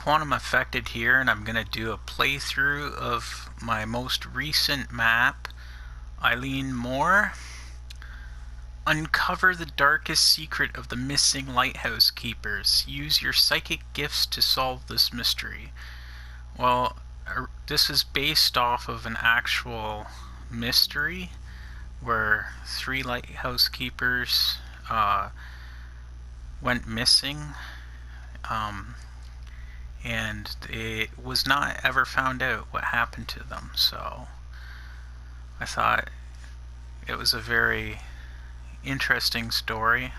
Quantum Affected here, and I'm going to do a playthrough of my most recent map, Eilean Mór. Uncover the darkest secret of the Missing Lighthouse Keepers. Use your psychic gifts to solve this mystery. Well, this is based off of an actual mystery where 3 lighthouse keepers went missing. And it was not ever found out what happened to them, so I thought it was a very interesting story,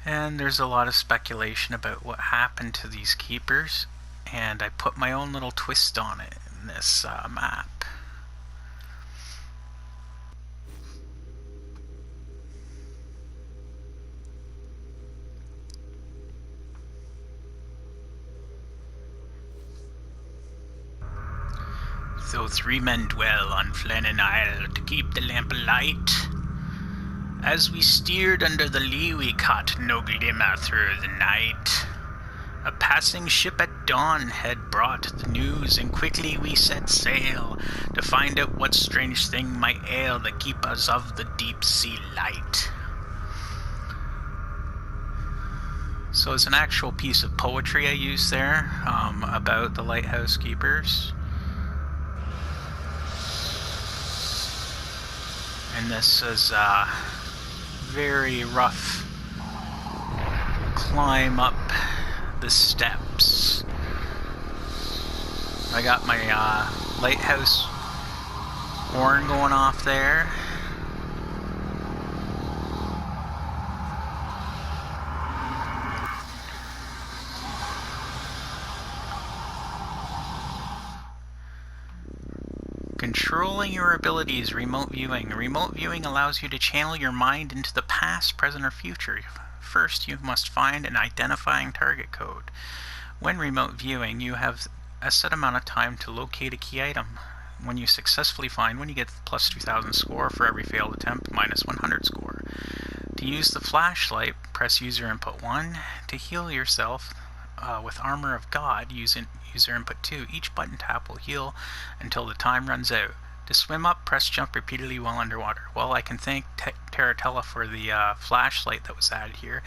and there's a lot of speculation about what happened to these keepers, and I put my own little twist on it in this map. So 3 men dwell on Flannan Isle to keep the lamp alight. As we steered under the lee, we caught no glimmer through the night. A passing ship at dawn had brought the news, and quickly we set sail to find out what strange thing might ail the keepers of the deep sea light. So it's an actual piece of poetry I used there about the lighthouse keepers. And this is a very rough climb up the steps. I got my lighthouse horn going off there. Controlling your abilities, remote viewing. Remote viewing allows you to channel your mind into the past, present, or future. First, you must find an identifying target code. When remote viewing, you have a set amount of time to locate a key item. When you successfully find one, you get plus 2,000 score for every failed attempt, minus 100 score. To use the flashlight, press user input 1. To heal yourself with Armor of God, use user input 2. Each button tap will heal until the time runs out. To swim up, press jump repeatedly while underwater. Well, I can thank Finchatolla for the flashlight that was added here.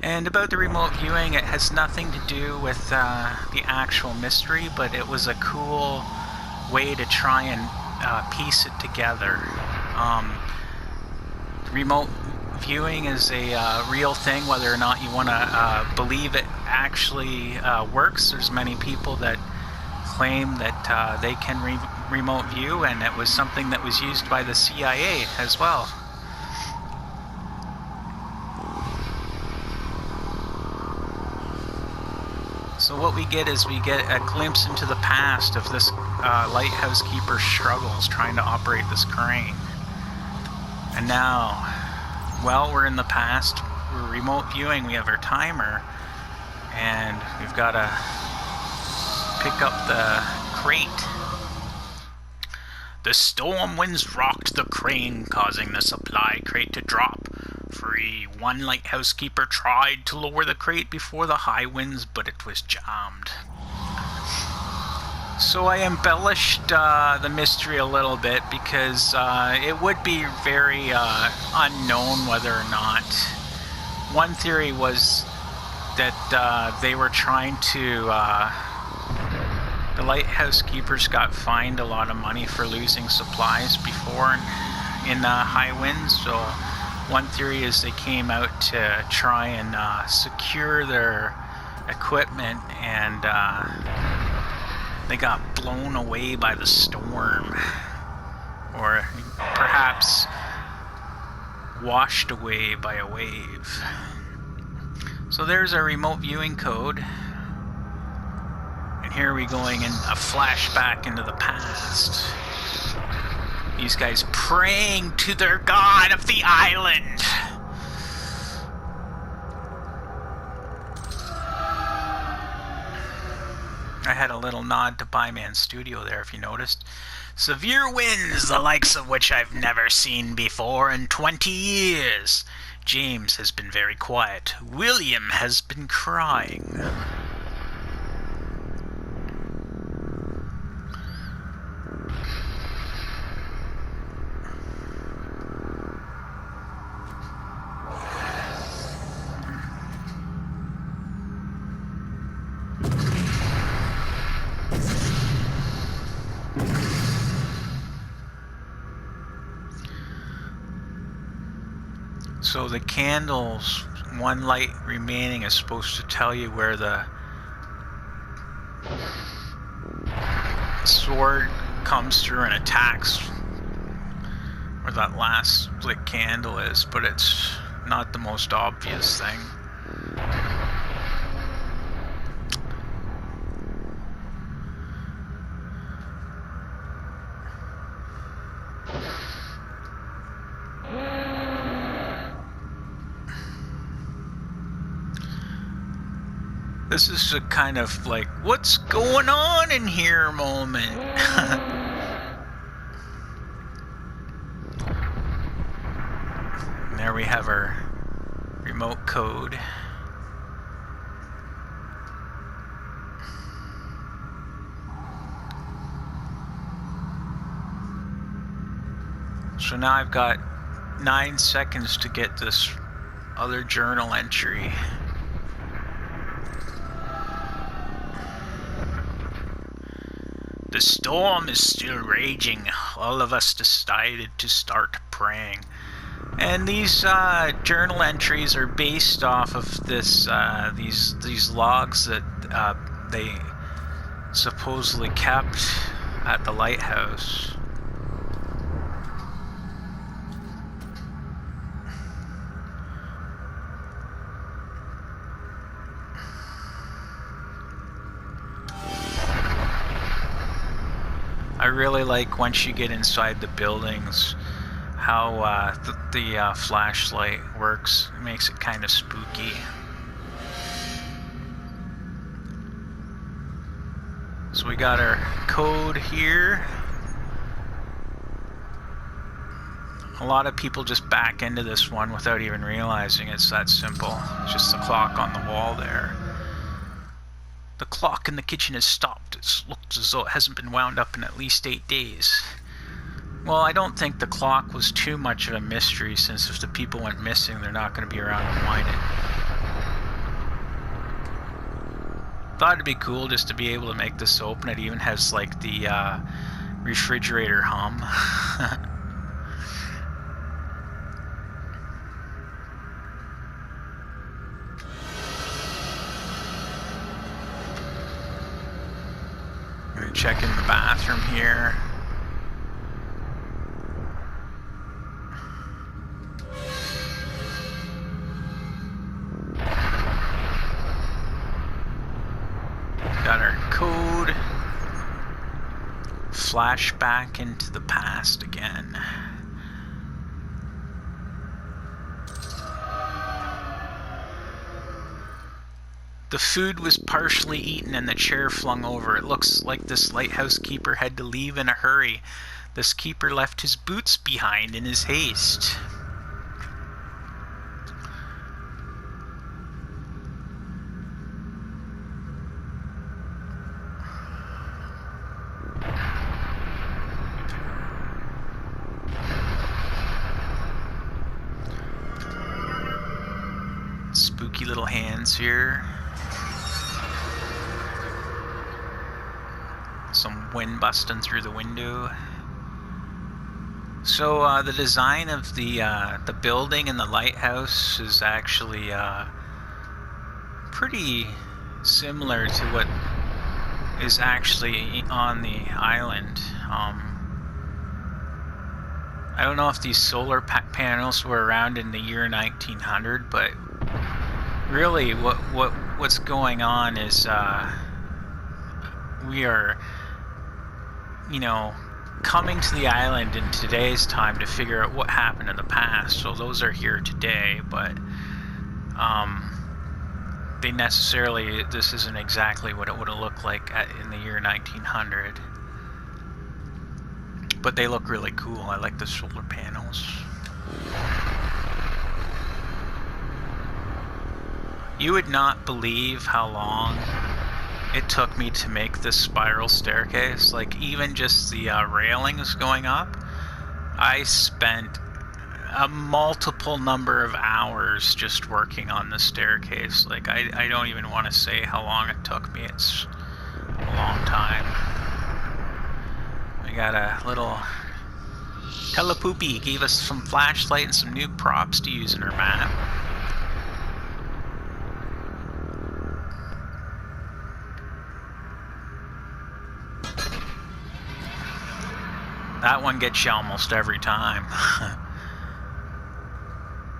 And about the remote viewing, it has nothing to do with the actual mystery, but it was a cool way to try and piece it together. Remote viewing is a real thing, whether or not you want to believe it actually works. There's many people that claim that they can remote view, and it was something that was used by the CIA as well. So what we get is we get a glimpse into the past of this lighthouse keeper struggles trying to operate this crane. And now, well, we're in the past, we're remote viewing, we have our timer, and we've got to pick up the crate. The storm winds rocked the crane, causing the supply crate to drop. Free, one lighthouse keeper tried to lower the crate before the high winds, but it was jammed. So I embellished the mystery a little bit because it would be very unknown whether or not. One theory was that they were trying to... the lighthouse keepers got fined a lot of money for losing supplies before in high winds. So one theory is they came out to try and secure their equipment, and they got blown away by the storm, or perhaps washed away by a wave. So there's our remote viewing code. And here we're going in a flashback into the past. These guys praying to their god of the island. I had a little nod to Byman Studio there, if you noticed. Severe winds, the likes of which I've never seen before in 20 years. James has been very quiet. William has been crying. So the candles, one light remaining, is supposed to tell you where the sword comes through and attacks, where that last lit candle is, but it's not the most obvious thing. This is a kind of like, what's going on in here moment. And there we have our remote code. So now I've got 9 seconds to get this other journal entry. The storm is still raging. All of us decided to start praying. And these journal entries are based off of this these logs that they supposedly kept at the lighthouse. I really like, once you get inside the buildings, how the flashlight works. It makes it kind of spooky. So we got our code here. A lot of people just back into this one without even realizing it's that simple. It's just the clock on the wall there. The clock in the kitchen has stopped. It looks as though it hasn't been wound up in at least 8 days. Well, I don't think the clock was too much of a mystery, since if the people went missing, they're not going to be around to wind it. Thought it'd be cool just to be able to make this open. It even has like the refrigerator hum. Check in the bathroom here. Got our code. Flashback into the past again. The food was partially eaten and the chair flung over. It looks like this lighthouse keeper had to leave in a hurry. This keeper left his boots behind in his haste. Spooky little hands here. Some wind busting through the window. So the design of the building and the lighthouse is actually pretty similar to what is actually on the island. I don't know if these solar panels were around in the year 1900, but really what's going on is we are, you know, coming to the island in today's time to figure out what happened in the past. So those are here today, but they necessarily, this isn't exactly what it would have looked like in the year 1900. But they look really cool. I like the solar panels. You would not believe how long it took me to make this spiral staircase. Like, even just the railings going up, I spent a multiple number of hours just working on the staircase. Like, I don't even want to say how long it took me. It's a long time. We got a little Telepoopy gave us some flashlight and some new props to use in her map. That one gets you almost every time.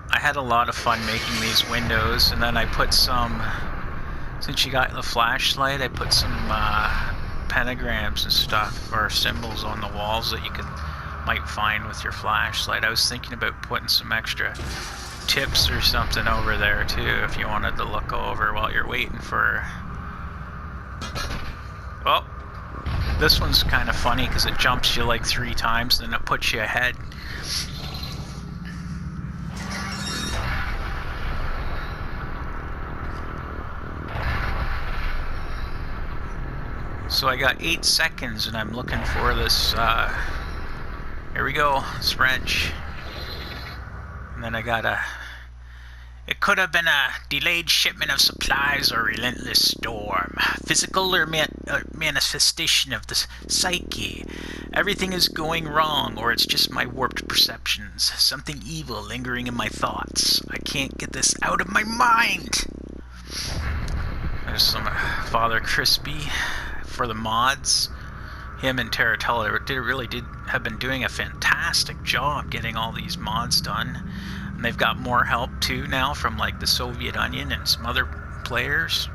I had a lot of fun making these windows, and then I put some, since you got the flashlight, I put some pentagrams and stuff, or symbols on the walls that you might find with your flashlight. I was thinking about putting some extra tips or something over there too, if you wanted to look over while you're waiting for... Well, this one's kind of funny because it jumps you like 3 times, then it puts you ahead. So I got 8 seconds and I'm looking for this, here we go, French. And then I got it could have been a delayed shipment of supplies or relentless storm. Physical or manifestation of the psyche. Everything is going wrong, or it's just my warped perceptions. Something evil lingering in my thoughts. I can't get this out of my mind. There's some Father Crispy for the mods. Him and Finchatolla really have been doing a fantastic job getting all these mods done. And they've got more help too now from like the Soviet Onion and some other players.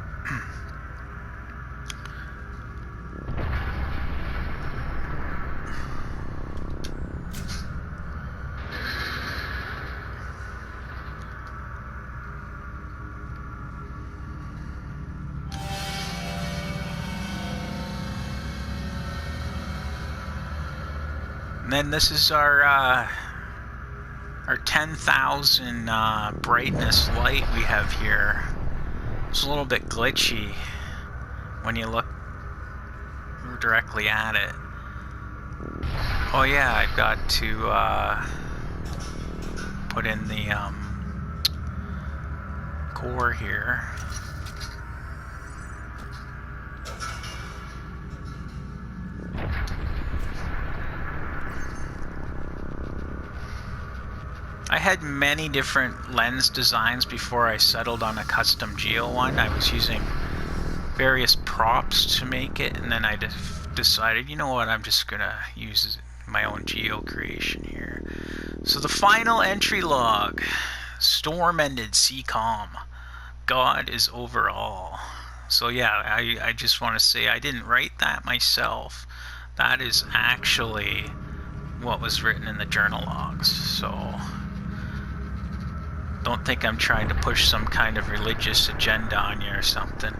And then this is our 10,000 brightness light we have here. It's a little bit glitchy when you look directly at it. Oh yeah, I've got to put in the core here. I had many different lens designs before I settled on a custom geo one. I was using various props to make it, and then I decided, you know what, I'm just gonna use my own geo creation here. So the final entry log: storm ended, sea calm. God is over all. So yeah, I just want to say I didn't write that myself. That is actually what was written in the journal logs. So don't think I'm trying to push some kind of religious agenda on you or something.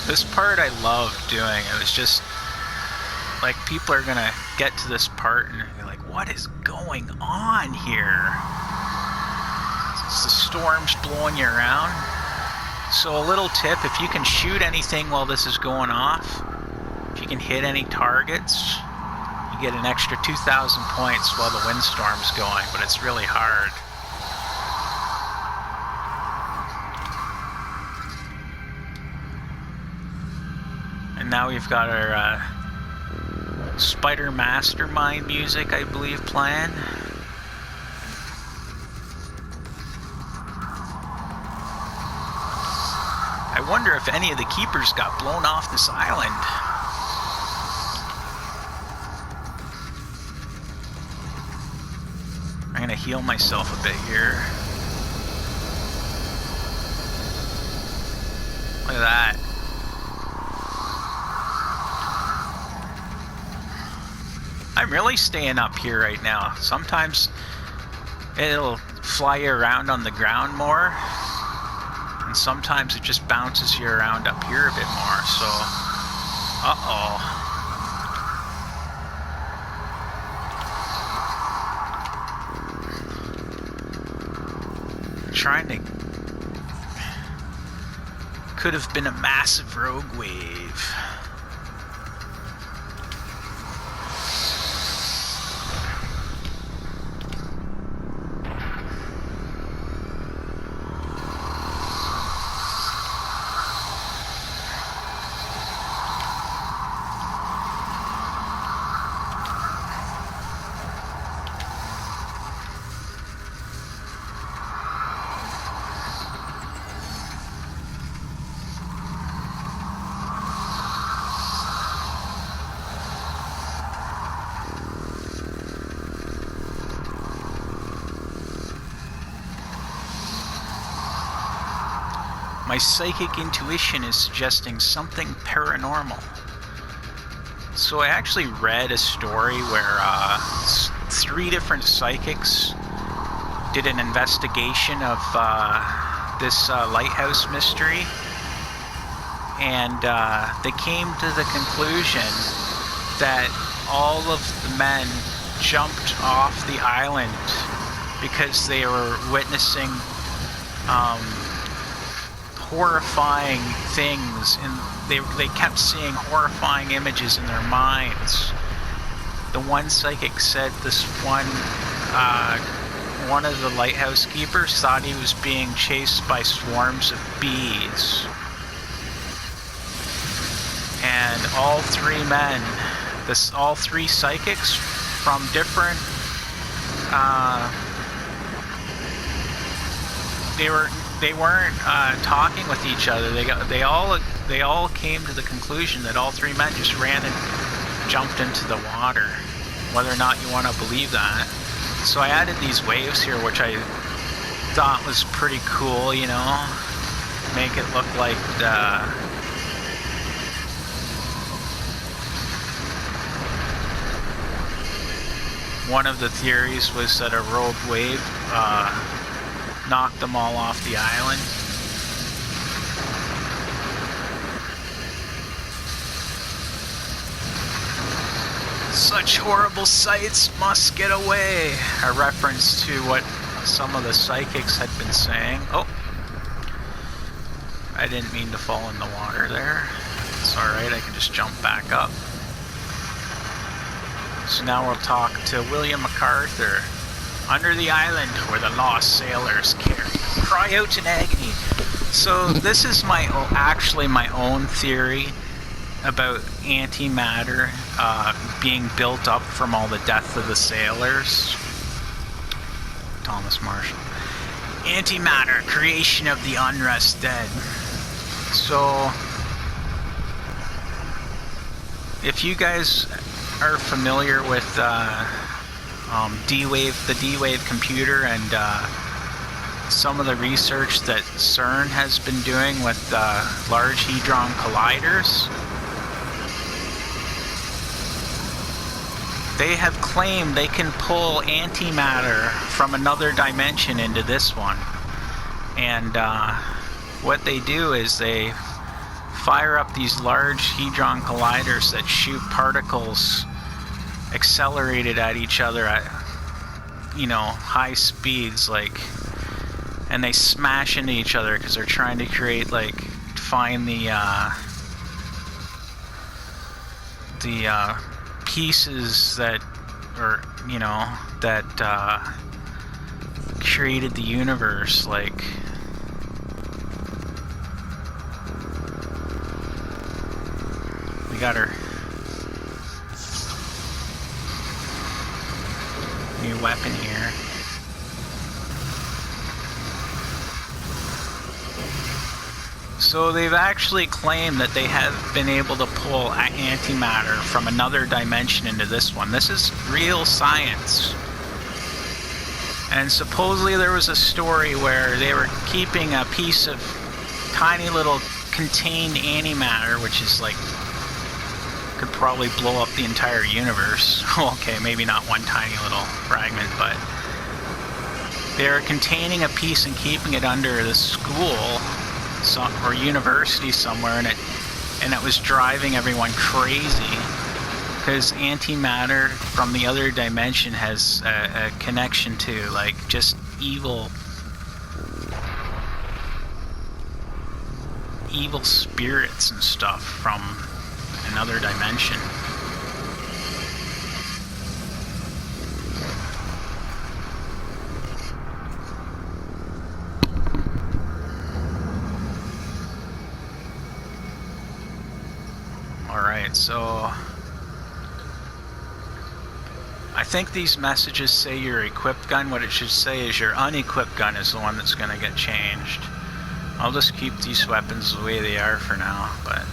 This part I love doing. It was just like, people are gonna get to this part and be like, what is going on here? It's the storm's blowing you around. So a little tip, if you can shoot anything while this is going off, if you can hit any targets, you get an extra 2,000 points while the windstorm's going, but it's really hard. And now we've got our Spider Mastermind music, I believe, playing. I wonder if any of the keepers got blown off this island. I'm gonna heal myself a bit here. Look at that. I'm really staying up here right now. Sometimes it'll fly you around on the ground more, and sometimes it just bounces you around up here a bit more, so... Uh-oh. Trying to... Could have been a massive rogue wave. My psychic intuition is suggesting something paranormal. So I actually read a story where 3 different psychics did an investigation of this lighthouse mystery, and they came to the conclusion that all of the men jumped off the island because they were witnessing horrifying things, and they kept seeing horrifying images in their minds. The one psychic said this one of the lighthouse keepers thought he was being chased by swarms of bees. And all 3 men, all 3 psychics from different, they weren't talking with each other. They all came to the conclusion that all 3 men just ran and jumped into the water. Whether or not you want to believe that. So I added these waves here, which I thought was pretty cool, you know. Make it look like one of the theories was that a rogue wave knocked them all off the island. Such horrible sights must get away. A reference to what some of the psychics had been saying. Oh, I didn't mean to fall in the water there. It's alright, I can just jump back up. So now we'll talk to William MacArthur. Under the island where the lost sailors cry out in agony. So this is actually my own theory about antimatter being built up from all the death of the sailors. Thomas Marshall. Antimatter, creation of the unrest dead. So, if you guys are familiar with D-Wave, the D-Wave computer, and some of the research that CERN has been doing with Large Hadron Colliders, they have claimed they can pull antimatter from another dimension into this one. And what they do is they fire up these large hadron colliders that shoot particles accelerated at each other at, you know, high speeds, like, and they smash into each other because they're trying to create, like, find the pieces that, or, you know, that created the universe. Like, we got our new weapon here. So they've actually claimed that they have been able to pull antimatter from another dimension into this one. This is real science. And supposedly there was a story where they were keeping a piece of tiny little contained antimatter, which is like, could probably blow up the entire universe. Okay, maybe not one tiny little fragment, but they're containing a piece and keeping it under the school or university somewhere, and it was driving everyone crazy because antimatter from the other dimension has a connection to, like, just evil spirits and stuff from another dimension. Alright, so I think these messages say your equipped gun. What it should say is your unequipped gun is the one that's going to get changed. I'll just keep these weapons the way they are for now, but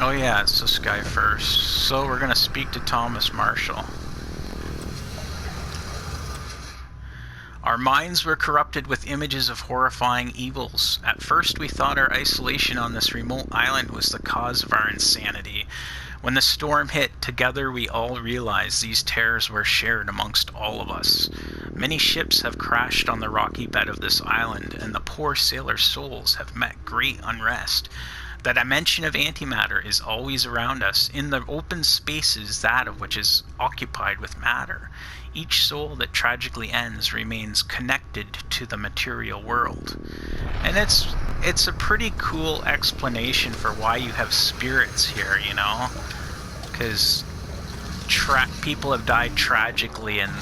oh yeah, it's this guy first. So we're going to speak to Thomas Marshall. Our minds were corrupted with images of horrifying evils. At first we thought our isolation on this remote island was the cause of our insanity. When the storm hit, together we all realized these terrors were shared amongst all of us. Many ships have crashed on the rocky bed of this island, and the poor sailors' souls have met great unrest. The dimension of antimatter is always around us. In the open spaces, that of which is occupied with matter. Each soul that tragically ends remains connected to the material world. And it's a pretty cool explanation for why you have spirits here, you know? Because people have died tragically, and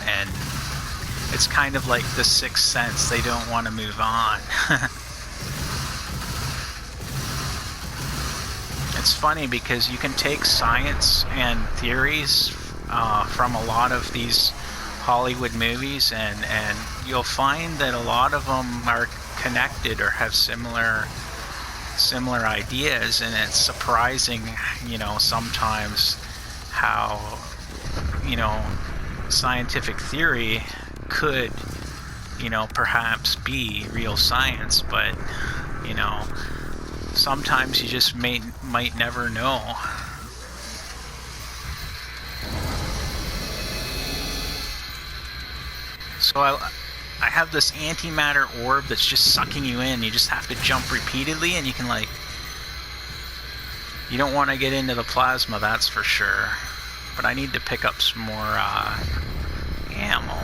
it's kind of like the Sixth Sense. They don't want to move on. It's funny because you can take science and theories from a lot of these Hollywood movies, and you'll find that a lot of them are connected or have similar ideas, and it's surprising, you know, sometimes how, you know, scientific theory could, you know, perhaps be real science, but, you know, sometimes you just might never know. So I have this antimatter orb that's just sucking you in. You just have to jump repeatedly, and you can, like... You don't want to get into the plasma, that's for sure. But I need to pick up some more ammo.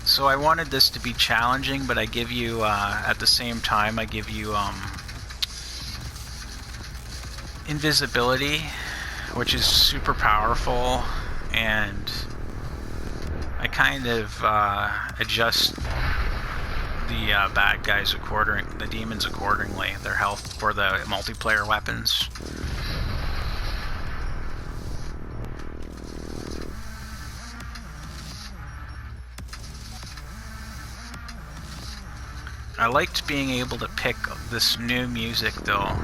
So I wanted this to be challenging, but I give you, at the same time, I give you invisibility, which is super powerful. And I kind of adjust the bad guys the demons accordingly, their health for the multiplayer weapons. I liked being able to pick this new music though.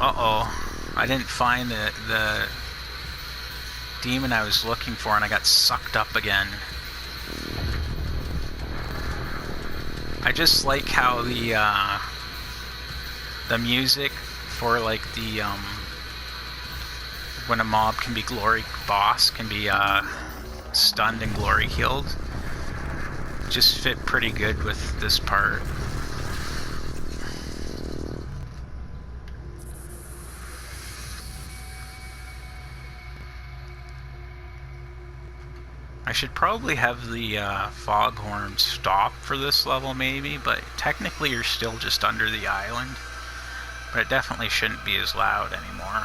Uh-oh, I didn't find the demon I was looking for, and I got sucked up again. I just like how the music for like the when a mob can be can be stunned and glory killed, just fit pretty good with this part. I should probably have the foghorn stop for this level maybe, but technically you're still just under the island. But it definitely shouldn't be as loud anymore.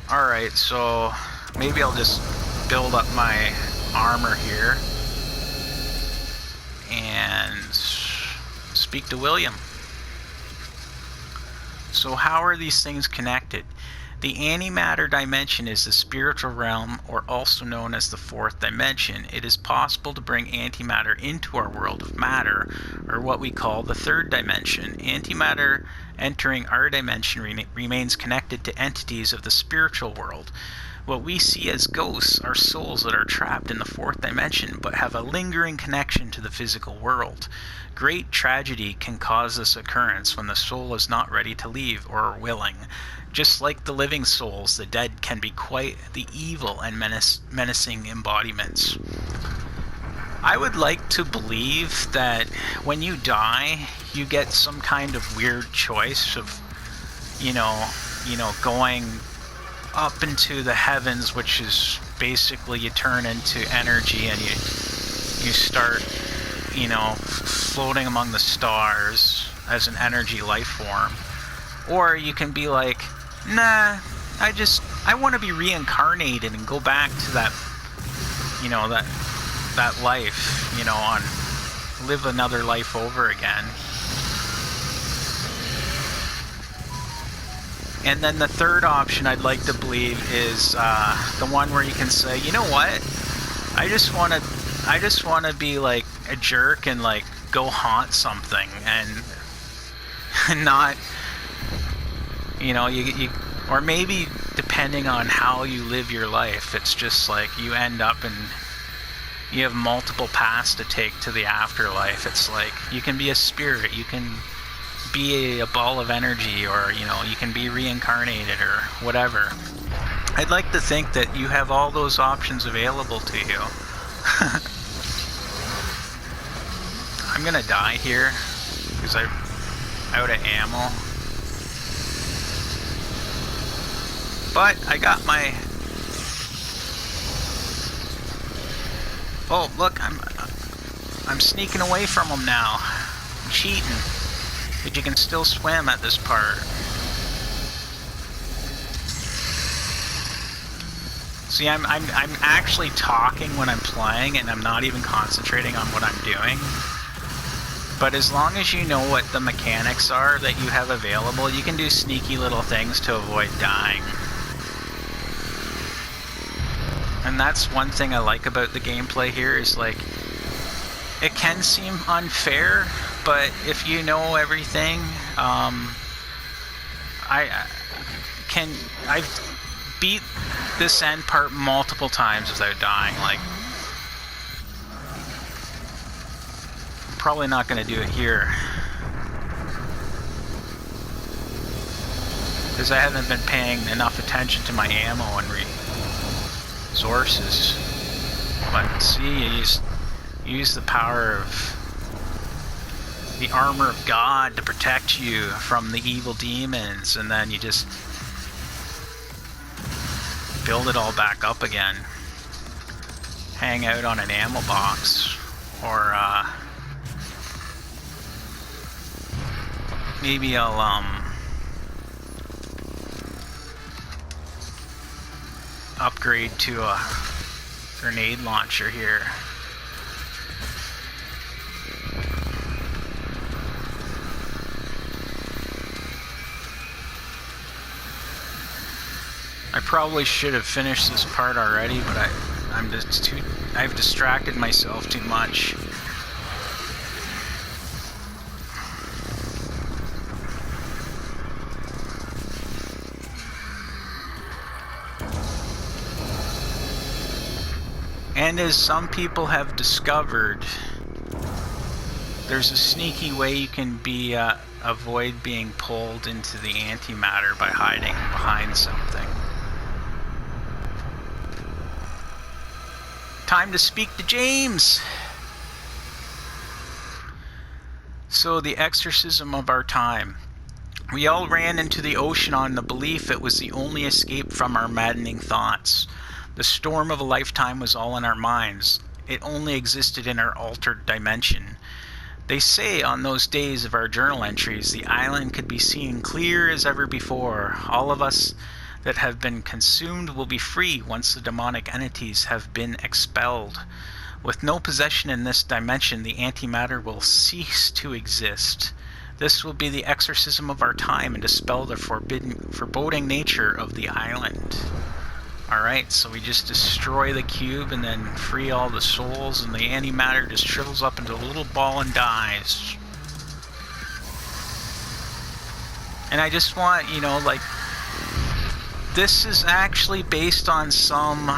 Alright, so maybe I'll just build up my armor here and speak to William. So how are these things connected? The antimatter dimension is the spiritual realm, or also known as the fourth dimension. It is possible to bring antimatter into our world of matter, or what we call the third dimension. Antimatter entering our dimension remains connected to entities of the spiritual world. What we see as ghosts are souls that are trapped in the fourth dimension, but have a lingering connection to the physical world. Great tragedy can cause this occurrence when the soul is not ready to leave or willing. Just like the living souls, the dead can be quite the evil and menacing embodiments. I would like to believe that when you die, you get some kind of weird choice of, you know, going up into the heavens, which is basically you turn into energy and you start, you know, floating among the stars as an energy life form. Or you can be like, nah, I want to be reincarnated and go back to that, you know, that life, you know, live another life over again. And then the third option I'd like to believe is the one where you can say, you know what, I just want to be like a jerk and like go haunt something and not You know, or maybe depending on how you live your life, it's just like you end up and you have multiple paths to take to the afterlife. It's like you can be a spirit, you can be a ball of energy, or, you know, you can be reincarnated or whatever. I'd like to think that you have all those options available to you. I'm gonna die here because I'm out of ammo. But I got my... Oh, look, I'm sneaking away from them now. I'm cheating. But you can still swim at this part. See, I'm actually talking when I'm playing, and I'm not even concentrating on what I'm doing. But as long as you know what the mechanics are that you have available, you can do sneaky little things to avoid dying. And that's one thing I like about the gameplay here, is like, it can seem unfair, but if you know everything, I've beat this end part multiple times without dying. Like, I'm probably not going to do it here, because I haven't been paying enough attention to my ammo and resources. But see, you use the power of the armor of God to protect you from the evil demons, and then you just build it all back up again. Hang out on an ammo box, or maybe I'll upgrade to a grenade launcher here. I probably should have finished this part already, but I've distracted myself too much. And as some people have discovered, there's a sneaky way you can avoid being pulled into the antimatter by hiding behind something. Time to speak to James! So, the exorcism of our time. We all ran into the ocean on the belief it was the only escape from our maddening thoughts. The storm of a lifetime was all in our minds. It only existed in our altered dimension. They say on those days of our journal entries, the island could be seen clear as ever before. All of us that have been consumed will be free once the demonic entities have been expelled. With no possession in this dimension, the antimatter will cease to exist. This will be the exorcism of our time and dispel the foreboding nature of the island. Alright, so we just destroy the cube and then free all the souls, and the antimatter just shrivels up into a little ball and dies. And I just want, you know, like, this is actually based on some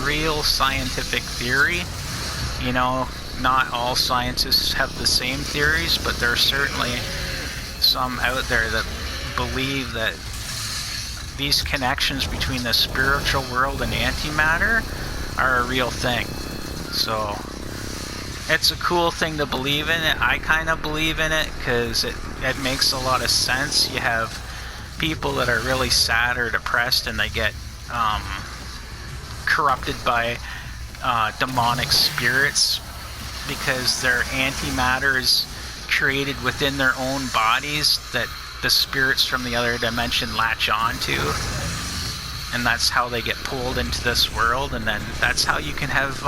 real scientific theory. You know, not all scientists have the same theories, but there are certainly some out there that believe that these connections between the spiritual world and antimatter are a real thing. So, it's a cool thing to believe in it. I kind of believe in it because it makes a lot of sense. You have people that are really sad or depressed, and they get corrupted by demonic spirits because their antimatter is created within their own bodies that the spirits from the other dimension latch onto, and that's how they get pulled into this world. And then that's how you can have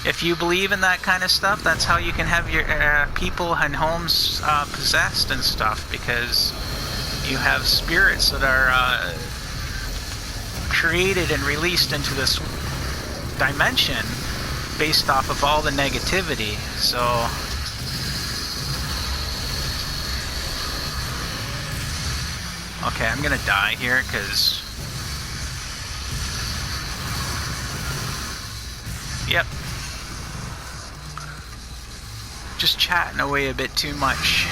if you believe in that kind of stuff, that's how you can have your people and homes possessed and stuff, because you have spirits that are created and released into this dimension based off of all the negativity. So Okay, I'm gonna die here because... Yep. Just chatting away a bit too much.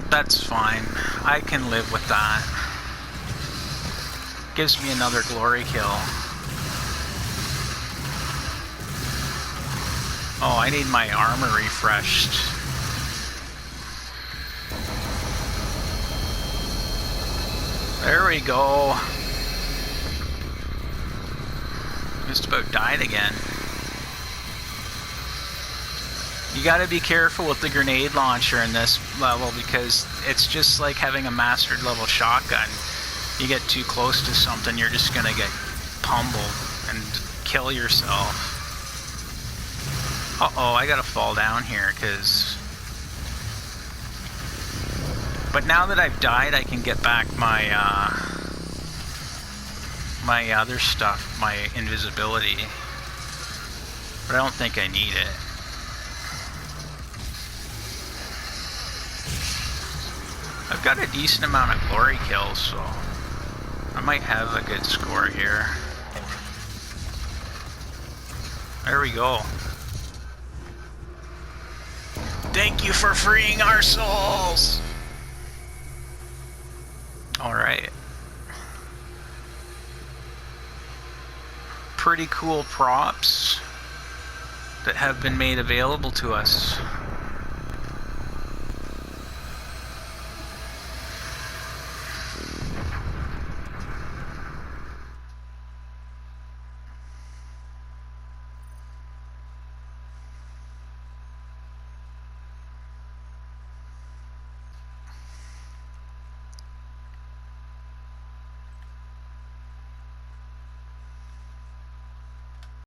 That's fine. I can live with that. Gives me another glory kill. Oh, I need my armor refreshed. There we go. Just about died again. You gotta be careful with the grenade launcher in this level because it's just like having a mastered level shotgun. You get too close to something, you're just gonna get pummeled and kill yourself. Uh-oh, I gotta fall down here because... But now that I've died, I can get back my, my other stuff, my invisibility. But I don't think I need it. I've got a decent amount of glory kills, so I might have a good score here. There we go. Thank you for freeing our souls! Alright. Pretty cool props that have been made available to us.